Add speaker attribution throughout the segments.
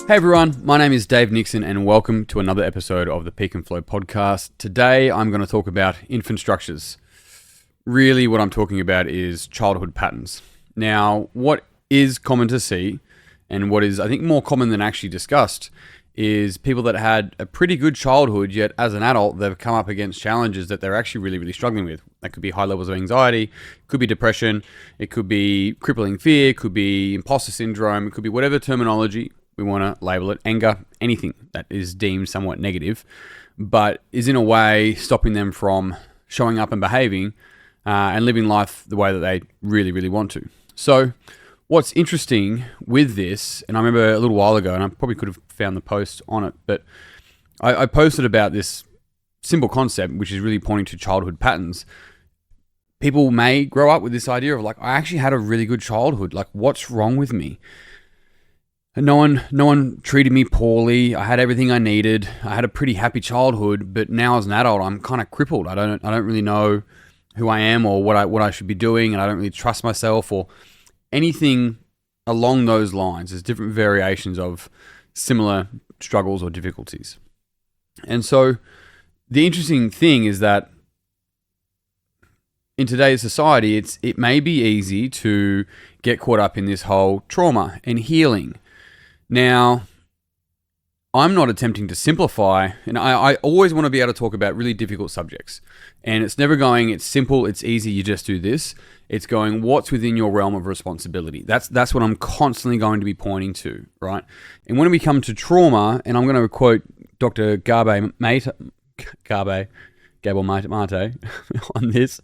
Speaker 1: Hey everyone, my name is Dave Nixon and welcome to another episode of the Peak and Flow podcast. Today I'm going to talk about infant structures. Really what I'm talking about is childhood patterns. Now, what is common to see and what is I think more common than actually discussed is people that had a pretty good childhood, yet as an adult they've come up against challenges that they're actually really struggling with. That could be high levels of anxiety, could be depression, it could be crippling fear, it could be imposter syndrome, it could be whatever terminology we want to label it, anger, anything that is deemed somewhat negative, but is in a way stopping them from showing up and behaving and living life the way that they really want to. So what's interesting with this, and I remember a little while ago, and I probably could have found the post on it, but I posted about this simple concept, which is really pointing to childhood patterns. People may grow up with this idea of like, I actually had a really good childhood. Like, what's wrong with me? And no one treated me poorly. I had everything I needed. I had a pretty happy childhood, but now as an adult, I'm kind of crippled. I don't really know who I am or what I should be doing, and I don't really trust myself or anything along those lines. There's different variations of similar struggles or difficulties. And so the interesting thing is that in today's society, it may be easy to get caught up in this whole trauma and healing. Now, I'm not attempting to simplify, and I always want to be able to talk about really difficult subjects. And it's never going, it's simple, it's easy, you just do this. It's going, what's within your realm of responsibility? That's what I'm constantly going to be pointing to, right? And when we come to trauma, and I'm going to quote Dr. Gabor Mate on this,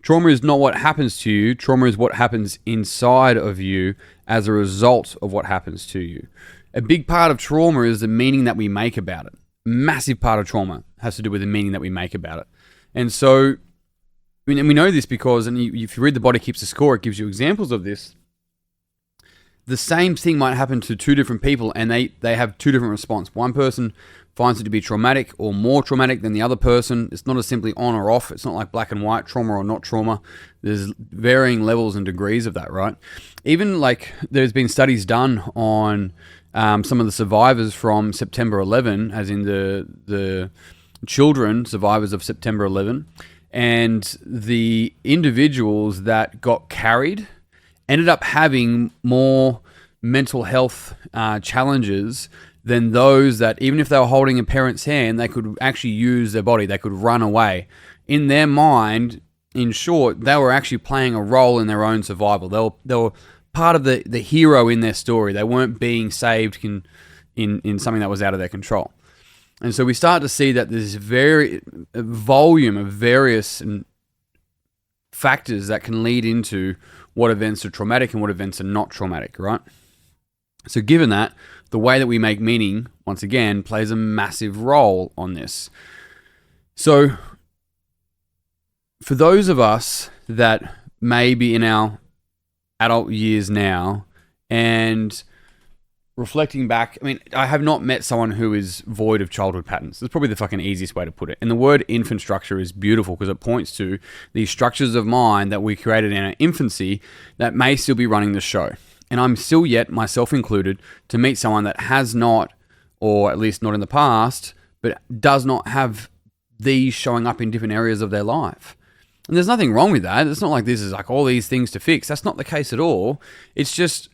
Speaker 1: trauma is not what happens to you. Trauma is what happens inside of you as a result of what happens to you. A big part of trauma is the meaning that we make about it. A massive part of trauma has to do with the meaning that we make about it. And so, and we know this because, and if you read The Body Keeps the Score, it gives you examples of this. The same thing might happen to two different people and they have two different responses. One person finds it to be traumatic or more traumatic than the other person. It's not as simply on or off. It's not like black and white, trauma or not trauma. There's varying levels and degrees of that, right? Even like there's been studies done on some of the survivors from September 11, as in the children survivors of September 11, and the individuals that got carried ended up having more mental health challenges than those that, even if they were holding a parent's hand, they could actually use their body, they could run away. In their mind, in short, they were actually playing a role in their own survival. They were part of the hero in their story. They weren't being saved in something that was out of their control. And so we start to see that there's a volume of various factors that can lead into what events are traumatic and what events are not traumatic, right? So given that, the way that we make meaning, once again, plays a massive role on this. So for those of us that may be in our adult years now and reflecting back, I mean, I have not met someone who is void of childhood patterns. That's probably the fucking easiest way to put it. And the word infant structure is beautiful because it points to these structures of mind that we created in our infancy that may still be running the show. And I'm still yet, myself included, to meet someone that has not, or at least not in the past, but does not have these showing up in different areas of their life. And there's nothing wrong with that. It's not like this is like all these things to fix. That's not the case at all. It's just,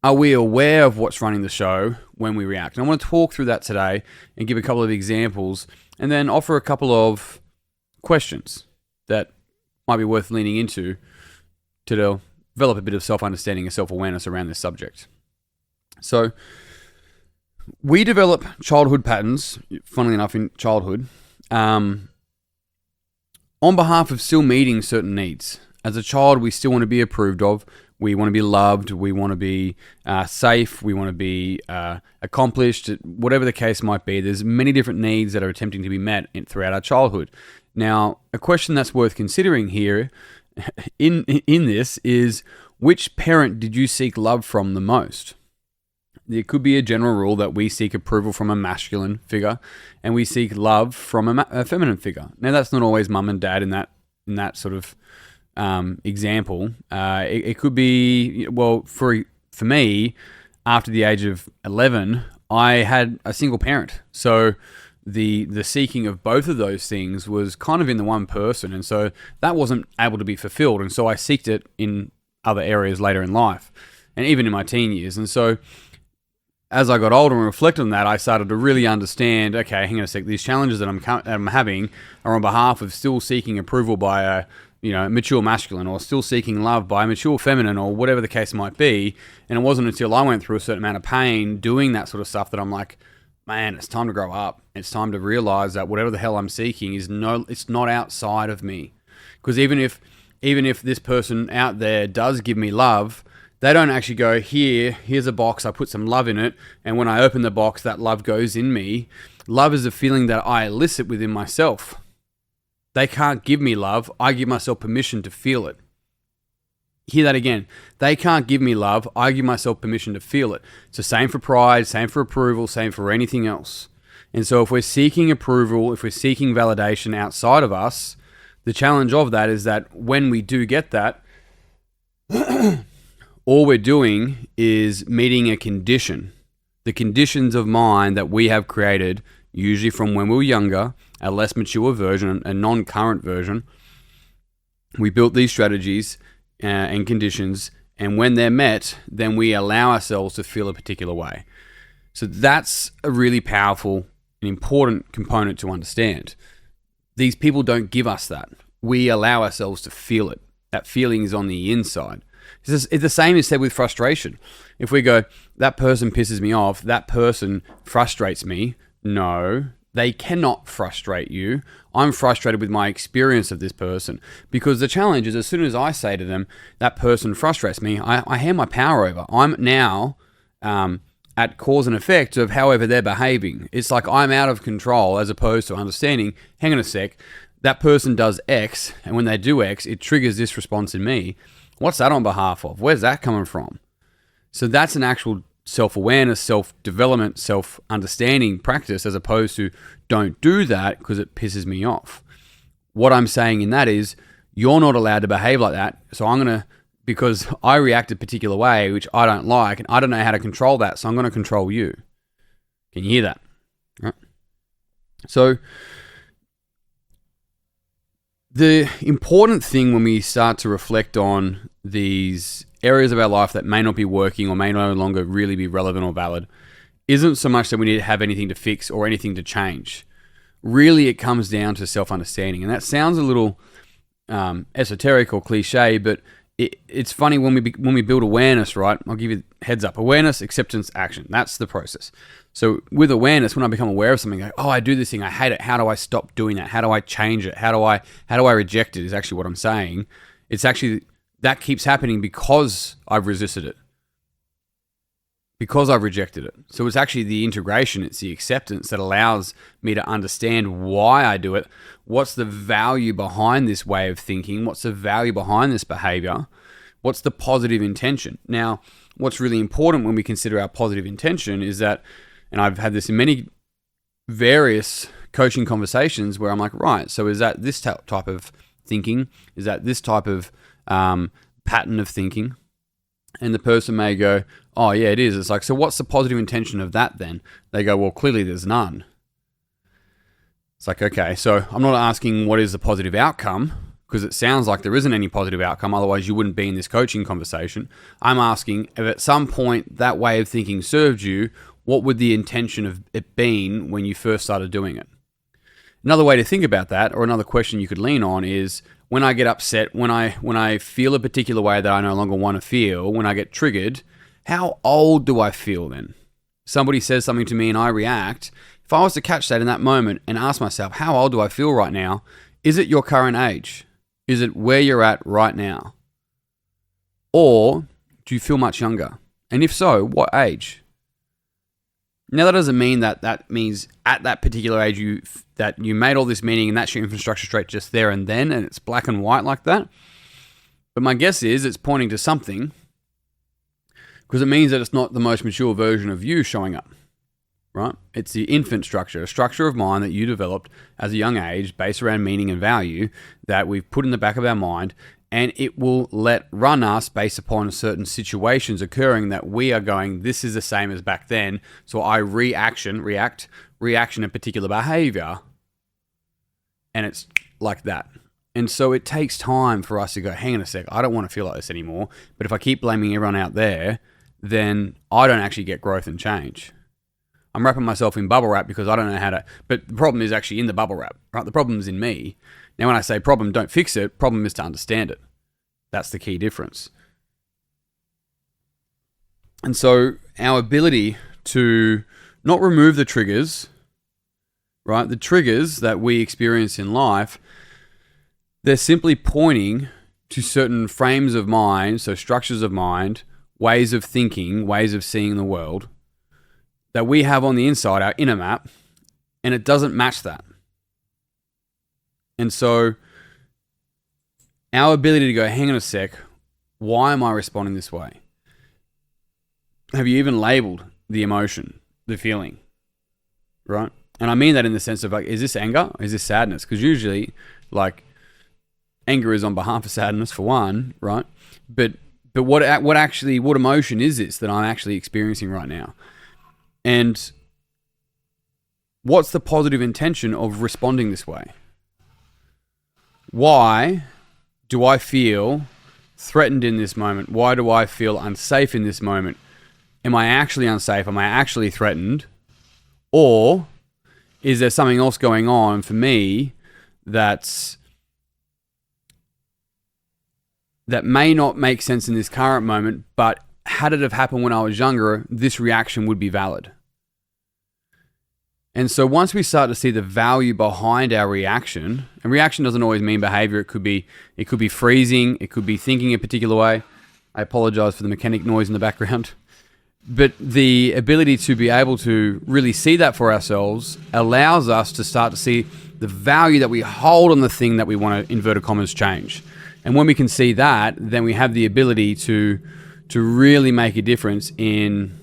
Speaker 1: are we aware of what's running the show when we react? And I want to talk through that today and give a couple of examples and then offer a couple of questions that might be worth leaning into to develop a bit of self-understanding and self-awareness around this subject. So we develop childhood patterns, funnily enough in childhood, on behalf of still meeting certain needs. As a child, we still want to be approved of. We want to be loved. We want to be safe. We want to be accomplished. Whatever the case might be, there's many different needs that are attempting to be met throughout our childhood. Now, a question that's worth considering here in this is, which parent did you seek love from the most? There could be a general rule that we seek approval from a masculine figure and we seek love from a feminine figure. Now, that's not always mum and dad in that sort of example. It could be, well, for me, after the age of 11, I had a single parent. So the seeking of both of those things was kind of in the one person. And so that wasn't able to be fulfilled. And so I seeked it in other areas later in life and even in my teen years. And so as I got older and reflected on that, I started to really understand, okay, hang on a sec, these challenges that I'm having are on behalf of still seeking approval by a mature masculine, or still seeking love by a mature feminine, or whatever the case might be. And it wasn't until I went through a certain amount of pain doing that sort of stuff that I'm like, man, it's time to grow up. It's time to realize that whatever the hell I'm seeking it's not outside of me. Because even if this person out there does give me love, they don't actually go, here's a box, I put some love in it, and when I open the box, that love goes in me. Love is a feeling that I elicit within myself. They can't give me love. I give myself permission to feel it. Hear that again. They can't give me love. I give myself permission to feel it. It's the same for pride, same for approval, same for anything else. And so if we're seeking approval, if we're seeking validation outside of us, the challenge of that is that when we do get that, all we're doing is meeting a condition. The conditions of mind that we have created, usually from when we were younger, a less mature version, a non-current version. We built these strategies and conditions, and when they're met, then we allow ourselves to feel a particular way. So that's a really powerful and important component to understand. These people don't give us that. We allow ourselves to feel it. That feeling is on the inside. It's the same as said with frustration. If we go, that person pisses me off, that person frustrates me. No, they cannot frustrate you. I'm frustrated with my experience of this person, because the challenge is as soon as I say to them, that person frustrates me, I hand my power over. I'm now at cause and effect of however they're behaving. It's like I'm out of control, as opposed to understanding, hang on a sec, that person does X, and when they do X, it triggers this response in me. What's that on behalf of? Where's that coming from? So that's an actual self-awareness, self-development, self-understanding practice, as opposed to don't do that because it pisses me off. What I'm saying in that is you're not allowed to behave like that. So because I react a particular way, which I don't like, and I don't know how to control that, so I'm going to control you. Can you hear that? Right. So the important thing when we start to reflect on these areas of our life that may not be working or may no longer really be relevant or valid isn't so much that we need to have anything to fix or anything to change. Really, it comes down to self-understanding. And that sounds a little esoteric or cliche, but it's funny when we build awareness, right? I'll give you a heads up. Awareness, acceptance, action. That's the process. So with awareness, when I become aware of something, I go, I do this thing, I hate it. How do I stop doing that? How do I change it? How do I reject it is actually what I'm saying. It's actually, that keeps happening because I've resisted it. Because I've rejected it. So it's actually the integration, it's the acceptance that allows me to understand why I do it. What's the value behind this way of thinking? What's the value behind this behavior? What's the positive intention? Now, what's really important when we consider our positive intention is that, and I've had this in many various coaching conversations where I'm like, right, so is that this type of thinking? Is that this type of pattern of thinking? And the person may go, oh yeah, it is. It's like, so what's the positive intention of that then? They go, well, clearly there's none. It's like, okay, so I'm not asking what is the positive outcome, because it sounds like there isn't any positive outcome, otherwise you wouldn't be in this coaching conversation. I'm asking if at some point that way of thinking served you, what would the intention of it been when you first started doing it? Another way to think about that, or another question you could lean on, is when I get upset, when I feel a particular way that I no longer want to feel, when I get triggered, how old do I feel then? Somebody says something to me and I react. If I was to catch that in that moment and ask myself, how old do I feel right now? Is it your current age? Is it where you're at right now? Or do you feel much younger? And if so, what age? Now, that doesn't mean that means at that particular age that you made all this meaning and that's your infrastructure straight just there and then, and it's black and white like that. But my guess is it's pointing to something, because it means that it's not the most mature version of you showing up, right? It's the infant structure, a structure of mind that you developed as a young age based around meaning and value that we've put in the back of our mind, and it will run us based upon certain situations occurring that we are going, this is the same as back then. So I react a particular behavior, and it's like that. And so it takes time for us to go, hang on a sec, I don't want to feel like this anymore. But if I keep blaming everyone out there, then I don't actually get growth and change. I'm wrapping myself in bubble wrap because I don't know how to, but the problem is actually in the bubble wrap, right? The problem is in me. Now, when I say problem, don't fix it, problem is to understand it. That's the key difference. And so our ability to not remove the triggers, right? The triggers that we experience in life, they're simply pointing to certain frames of mind, so structures of mind, ways of thinking, ways of seeing the world that we have on the inside, our inner map, and it doesn't match that. And so our ability to go, hang on a sec, why am I responding this way? Have you even labeled the emotion, the feeling, right? And I mean that in the sense of like, is this anger? Is this sadness? Because usually, like, anger is on behalf of sadness for one, right? But what emotion is this that I'm actually experiencing right now? And what's the positive intention of responding this way? Why do I feel threatened in this moment? Why do I feel unsafe in this moment? Am I actually unsafe? Am I actually threatened? Or is there something else going on for me that may not make sense in this current moment, but had it have happened when I was younger, this reaction would be valid. And so once we start to see the value behind our reaction, and reaction doesn't always mean behavior, it could be freezing, it could be thinking a particular way. I apologize for the mechanic noise in the background. But the ability to be able to really see that for ourselves allows us to start to see the value that we hold on the thing that we want to, inverted commas, change. And when we can see that, then we have the ability to really make a difference in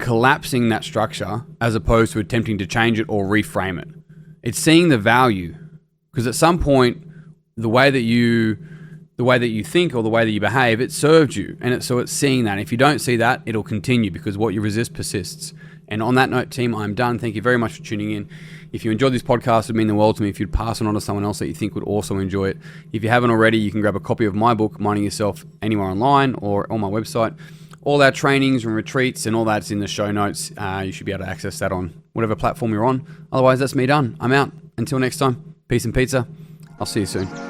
Speaker 1: collapsing that structure as opposed to attempting to change it or reframe it. It's seeing the value, because at some point, the way that you think or the way that you behave, it served you. And so it's seeing that. If you don't see that, it'll continue, because what you resist persists. And on that note, team, I'm done. Thank you very much for tuning in. If you enjoyed this podcast, it would mean the world to me if you'd pass it on to someone else that you think would also enjoy it. If you haven't already, you can grab a copy of my book, Minding Yourself, anywhere online or on my website. All our trainings and retreats and all that's in the show notes. You should be able to access that on whatever platform you're on. Otherwise, that's me done. I'm out. Until next time, peace and pizza. I'll see you soon.